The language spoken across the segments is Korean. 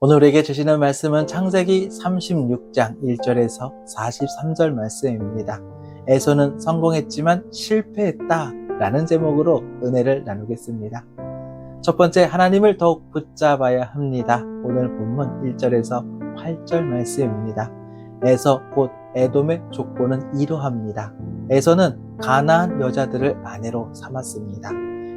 오늘에게 주시는 말씀은 창세기 36장 1절에서 43절 말씀입니다. 에서는 성공했지만 실패했다 라는 제목으로 은혜를 나누겠습니다. 첫 번째, 하나님을 더욱 붙잡아야 합니다. 오늘 본문 1절에서 8절 말씀입니다. 에서 곧 에돔의 족보는 이러합니다. 에서는 가나안 여자들을 아내로 삼았습니다.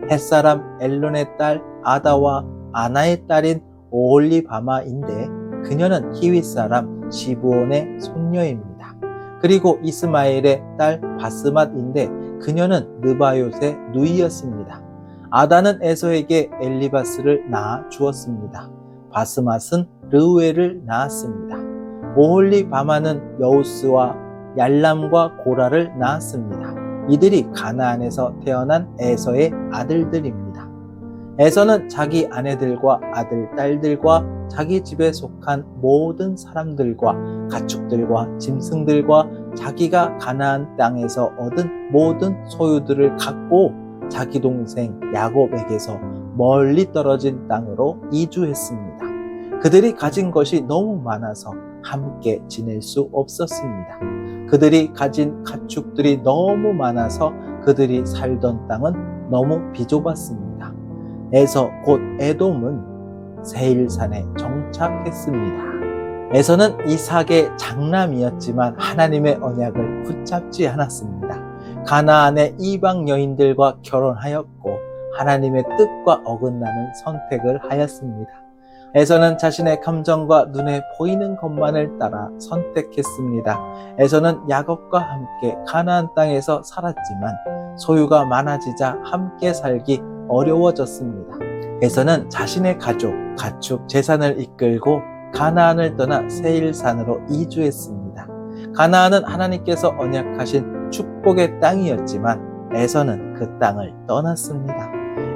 햇사람 엘론의 딸 아다와 아나의 딸인 오홀리바마인데 그녀는 히윗 사람 시브온의 손녀입니다. 그리고 이스마엘의 딸 바스맛인데 그녀는 느바요트의 누이였습니다. 아다는 에서에게 엘리바스를 낳아 주었습니다. 바스맛은 르우엘을 낳았습니다. 오홀리바마는 여우스와 얄람과 고라를 낳았습니다. 이들이 가나안에서 태어난 에서의 아들들입니다. 에서는 자기 아내들과 아들, 딸들과 자기 집에 속한 모든 사람들과 가축들과 짐승들과 자기가 가나안 땅에서 얻은 모든 소유들을 갖고 자기 동생 야곱에게서 멀리 떨어진 땅으로 이주했습니다. 그들이 가진 것이 너무 많아서 함께 지낼 수 없었습니다. 그들이 가진 가축들이 너무 많아서 그들이 살던 땅은 너무 비좁았습니다. 에서 곧 에돔은 세일산에 정착했습니다. 에서는 이삭의 장남이었지만 하나님의 언약을 붙잡지 않았습니다. 가나안의 이방 여인들과 결혼하였고 하나님의 뜻과 어긋나는 선택을 하였습니다. 에서는 자신의 감정과 눈에 보이는 것만을 따라 선택했습니다. 에서는 야곱과 함께 가나안 땅에서 살았지만 소유가 많아지자 함께 살기 어려워졌습니다. 에서는 자신의 가족, 가축, 재산을 이끌고 가나안을 떠나 세일산으로 이주했습니다. 가나안은 하나님께서 언약하신 축복의 땅이었지만 에서는 그 땅을 떠났습니다.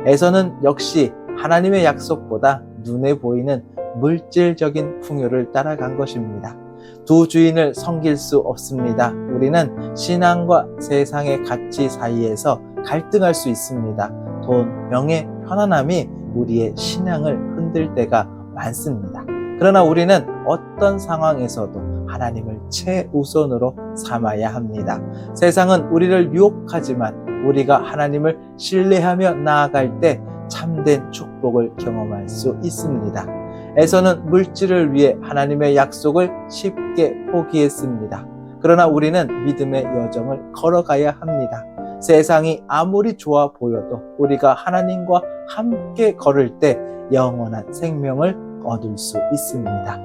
에서는 역시 하나님의 약속보다 눈에 보이는 물질적인 풍요를 따라간 것입니다. 두 주인을 섬길 수 없습니다. 우리는 신앙과 세상의 가치 사이에서 갈등할 수 있습니다. 돈, 명예, 편안함이 우리의 신앙을 흔들 때가 많습니다. 그러나 우리는 어떤 상황에서도 하나님을 최우선으로 삼아야 합니다. 세상은 우리를 유혹하지만 우리가 하나님을 신뢰하며 나아갈 때 참된 축복을 경험할 수 있습니다. 에서는 물질을 위해 하나님의 약속을 쉽게 포기했습니다. 그러나 우리는 믿음의 여정을 걸어가야 합니다. 세상이 아무리 좋아 보여도 우리가 하나님과 함께 걸을 때 영원한 생명을 얻을 수 있습니다.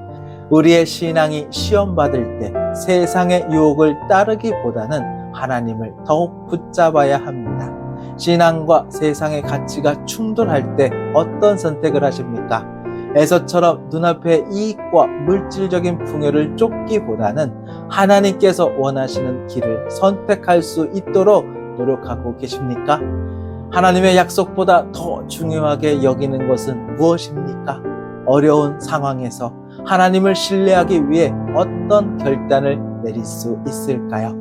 우리의 신앙이 시험받을 때 세상의 유혹을 따르기보다는 하나님을 더욱 붙잡아야 합니다. 신앙과 세상의 가치가 충돌할 때 어떤 선택을 하십니까? 에서처럼 눈앞의 이익과 물질적인 풍요를 쫓기보다는 하나님께서 원하시는 길을 선택할 수 있도록 노력하고 계십니까? 하나님의 약속보다 더 중요하게 여기는 것은 무엇입니까? 어려운 상황에서 하나님을 신뢰하기 위해 어떤 결단을 내릴 수 있을까요?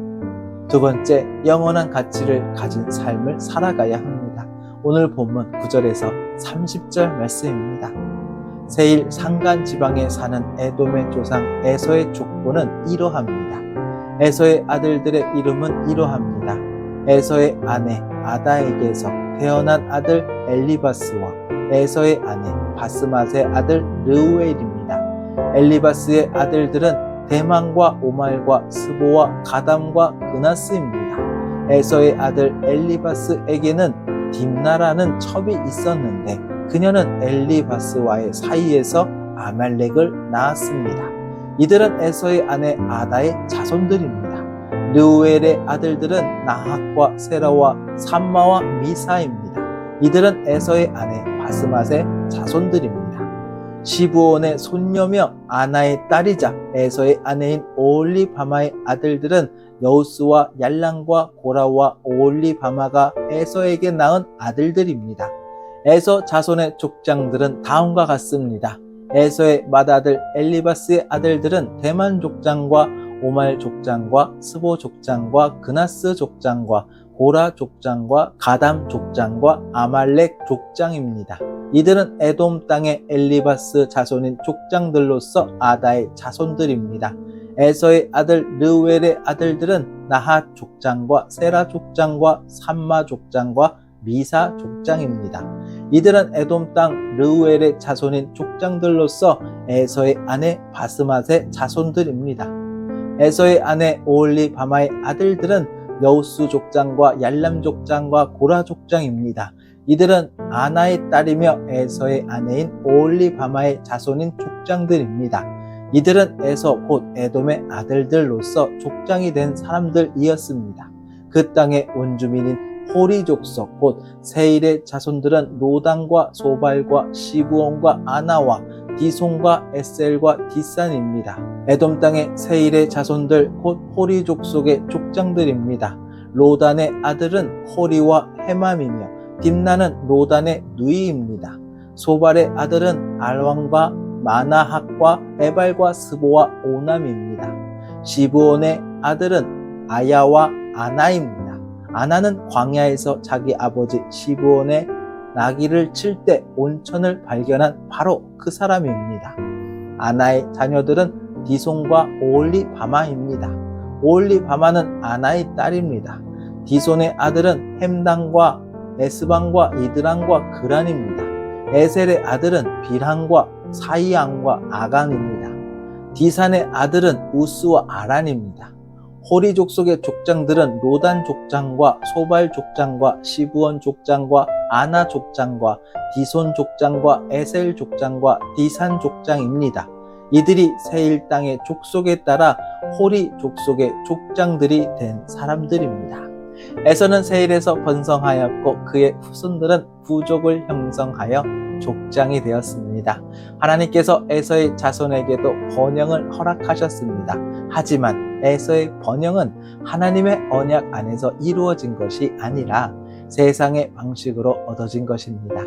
두 번째, 영원한 가치를 가진 삶을 살아가야 합니다. 오늘 본문 9절에서 30절 말씀입니다. 세일 산간 지방에 사는 에돔의 조상 에서의 족보는 이러합니다. 에서의 아들들의 이름은 이러합니다. 에서의 아내 아다에게서 태어난 아들 엘리바스와 에서의 아내 바스맛의 아들 르우엘입니다. 엘리바스의 아들들은 대만과 오말과 스보와 가담과 그나스입니다. 에서의 아들 엘리바스에게는 딥나라는 첩이 있었는데 그녀는 엘리바스와의 사이에서 아말렉을 낳았습니다. 이들은 에서의 아내 아다의 자손들입니다. 르우엘의 아들들은 나학과 세라와 삼마와 미사입니다. 이들은 에서의 아내 바스맛의 자손들입니다. 시브온의 손녀며 아나의 딸이자 에서의 아내인 오홀리바마의 아들들은 여우스와 얄람과 고라와 오홀리바마가 에서에게 낳은 아들들입니다. 에서 자손의 족장들은 다음과 같습니다. 에서의 맏아들 엘리바스의 아들들은 대만 족장과 오말 족장과 스보 족장과 그나스 족장과 고라 족장과 가담 족장과 아말렉 족장입니다. 이들은 에돔 땅의 엘리바스 자손인 족장들로서 아다의 자손들입니다. 에서의 아들 르웰의 아들들은 나핫 족장과 세라 족장과 삼마 족장과 미사 족장입니다. 이들은 에돔 땅 르웰의 자손인 족장들로서 에서의 아내 바스맛의 자손들입니다. 에서의 아내 오홀리바마의 아들들은 여우스 족장과 얄람 족장과 고라 족장입니다. 이들은 아나의 딸이며 에서의 아내인 오홀리바마의 자손인 족장들입니다. 이들은 에서 곧 에돔의 아들들로서 족장이 된 사람들이었습니다. 그 땅의 원주민인 호리 족속 곧 세일의 자손들은 로단과 소발과 시브온과 아나와 디손과 에셀과 디산입니다. 에돔 땅의 세일의 자손들 곧 호리 족속의 족장들입니다. 로단의 아들은 호리와 헤맘이며 딥나는 로단의 누이입니다. 소발의 아들은 알왕과 마나학과 에발과 스보와 오남입니다. 시브온의 아들은 아야와 아나입니다. 아나는 광야에서 자기 아버지 시브온의 나귀를 칠 때 온천을 발견한 바로 그 사람입니다. 아나의 자녀들은 디손과 오홀리바마입니다. 오홀리바마는 아나의 딸입니다. 디손의 아들은 햄당과 에스방과 이드랑과 그란입니다. 에셀의 아들은 빌한과 사이앙과 아간입니다. 디산의 아들은 우스와 아란입니다. 호리 족속의 족장들은 로단 족장과 소발 족장과 시브온 족장과 아나 족장과 디손 족장과 에셀 족장과 디산 족장입니다. 이들이 세일 땅의 족속에 따라 호리 족속의 족장들이 된 사람들입니다. 에서는 세일에서 번성하였고 그의 후손들은 부족을 형성하여 족장이 되었습니다. 하나님께서 에서의 자손에게도 번영을 허락하셨습니다. 하지만 에서의 번영은 하나님의 언약 안에서 이루어진 것이 아니라 세상의 방식으로 얻어진 것입니다.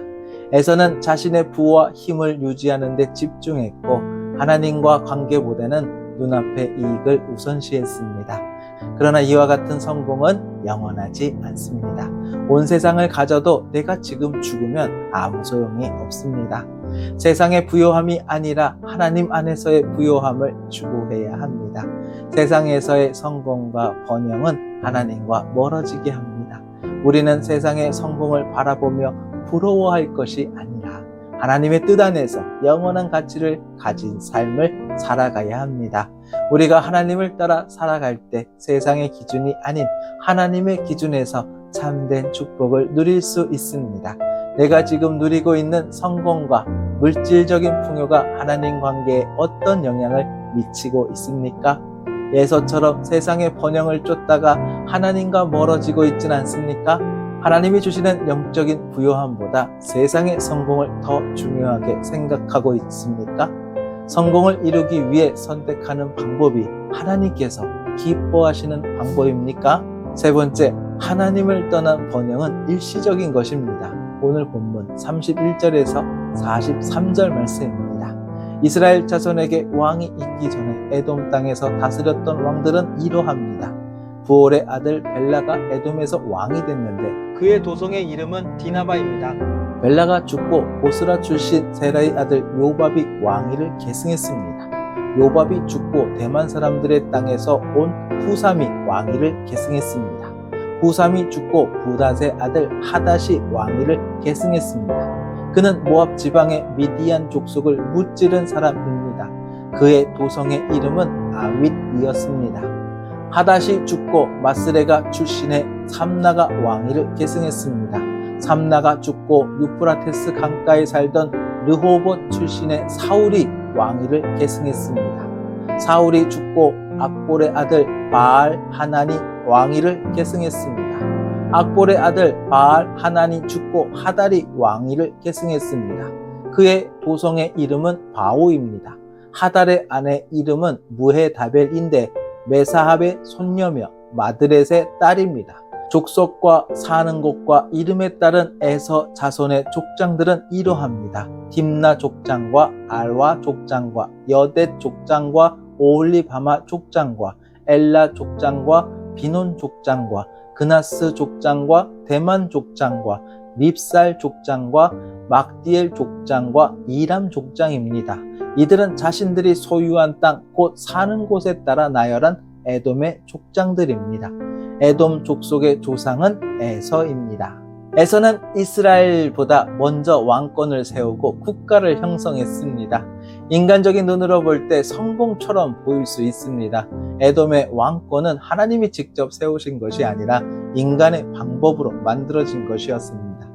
에서는 자신의 부와 힘을 유지하는 데 집중했고 하나님과 관계보다는 눈앞의 이익을 우선시했습니다. 그러나 이와 같은 성공은 영원하지 않습니다. 온 세상을 가져도 내가 지금 죽으면 아무 소용이 없습니다. 세상의 부요함이 아니라 하나님 안에서의 부요함을 추구해야 합니다. 세상에서의 성공과 번영은 하나님과 멀어지게 합니다. 우리는 세상의 성공을 바라보며 부러워할 것이 아니라 하나님의 뜻 안에서 영원한 가치를 가진 삶을 살아가야 합니다. 우리가 하나님을 따라 살아갈 때 세상의 기준이 아닌 하나님의 기준에서 참된 축복을 누릴 수 있습니다. 내가 지금 누리고 있는 성공과 물질적인 풍요가 하나님 관계에 어떤 영향을 미치고 있습니까? 에서처럼 세상의 번영을 쫓다가 하나님과 멀어지고 있진 않습니까? 하나님이 주시는 영적인 부요함보다 세상의 성공을 더 중요하게 생각하고 있습니까? 성공을 이루기 위해 선택하는 방법이 하나님께서 기뻐하시는 방법입니까? 세 번째, 하나님을 떠난 번영은 일시적인 것입니다. 오늘 본문 31절에서 43절 말씀입니다. 이스라엘 자손에게 왕이 있기 전에 에돔 땅에서 다스렸던 왕들은 이러합니다. 부올의 아들 벨라가 에돔에서 왕이 됐는데 그의 도성의 이름은 디나바입니다. 벨라가 죽고 보스라 출신 세라의 아들 요밥이 왕위를 계승했습니다. 요밥이 죽고 대만 사람들의 땅에서 온 후삼이 왕위를 계승했습니다. 후삼이 죽고 부닷의 아들 하닷이 왕위를 계승했습니다. 그는 모압 지방의 미디안 족속을 무찌른 사람입니다. 그의 도성의 이름은 아윗이었습니다. 하닷이 죽고 마스레가 출신의 삼나가 왕위를 계승했습니다. 삼나가 죽고 유프라테스 강가에 살던 르호봇 출신의 사울이 왕위를 계승했습니다. 사울이 죽고 악볼의 아들 바알 하난이 왕위를 계승했습니다. 악볼의 아들 바알 하난이 죽고 하달이 왕위를 계승했습니다. 그의 도성의 이름은 바오입니다. 하달의 아내 이름은 무헤다벨인데 메사합의 손녀며 마드렛의 딸입니다. 족속과 사는 곳과 이름에 따른 에서 자손의 족장들은 이러합니다. 딥나 족장과 알와 족장과 여댓 족장과 오홀리바마 족장과 엘라 족장과 비논 족장과 그나스 족장과 대만 족장과 밉살 족장과 막디엘 족장과 이람 족장입니다. 이들은 자신들이 소유한 땅, 곧 사는 곳에 따라 나열한 에돔의 족장들입니다. 에돔 족속의 조상은 에서입니다. 에서는 이스라엘보다 먼저 왕권을 세우고 국가를 형성했습니다. 인간적인 눈으로 볼 때 성공처럼 보일 수 있습니다. 에돔의 왕권은 하나님이 직접 세우신 것이 아니라 인간의 방법으로 만들어진 것이었습니다.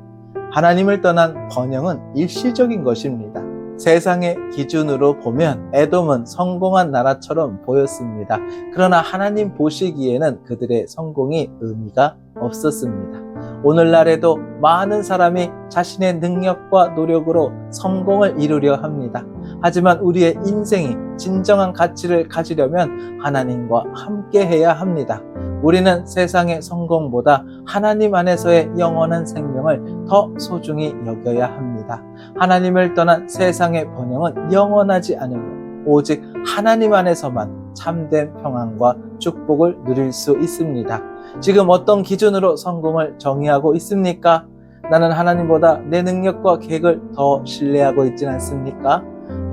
하나님을 떠난 번영은 일시적인 것입니다. 세상의 기준으로 보면 에돔은 성공한 나라처럼 보였습니다. 그러나 하나님 보시기에는 그들의 성공이 의미가 없었습니다. 오늘날에도 많은 사람이 자신의 능력과 노력으로 성공을 이루려 합니다. 하지만 우리의 인생이 진정한 가치를 가지려면 하나님과 함께 해야 합니다. 우리는 세상의 성공보다 하나님 안에서의 영원한 생명을 더 소중히 여겨야 합니다. 하나님을 떠난 세상의 번영은 영원하지 않으며 오직 하나님 안에서만 참된 평안과 축복을 누릴 수 있습니다. 지금 어떤 기준으로 성공을 정의하고 있습니까? 나는 하나님보다 내 능력과 계획을 더 신뢰하고 있지는 않습니까?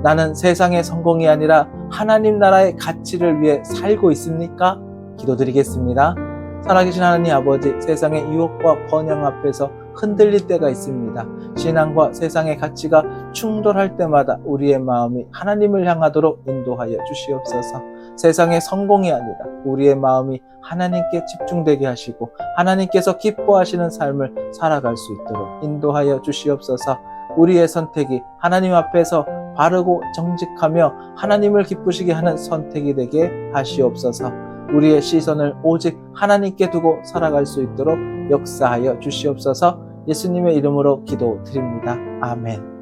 나는 세상의 성공이 아니라 하나님 나라의 가치를 위해 살고 있습니까? 기도드리겠습니다. 살아계신 하나님 아버지, 세상의 유혹과 번영 앞에서 흔들릴 때가 있습니다. 신앙과 세상의 가치가 충돌할 때마다 우리의 마음이 하나님을 향하도록 인도하여 주시옵소서. 세상의 성공이 아니라 우리의 마음이 하나님께 집중되게 하시고 하나님께서 기뻐하시는 삶을 살아갈 수 있도록 인도하여 주시옵소서. 우리의 선택이 하나님 앞에서 바르고 정직하며 하나님을 기쁘시게 하는 선택이 되게 하시옵소서. 우리의 시선을 오직 하나님께 두고 살아갈 수 있도록 역사하여 주시옵소서. 예수님의 이름으로 기도드립니다. 아멘.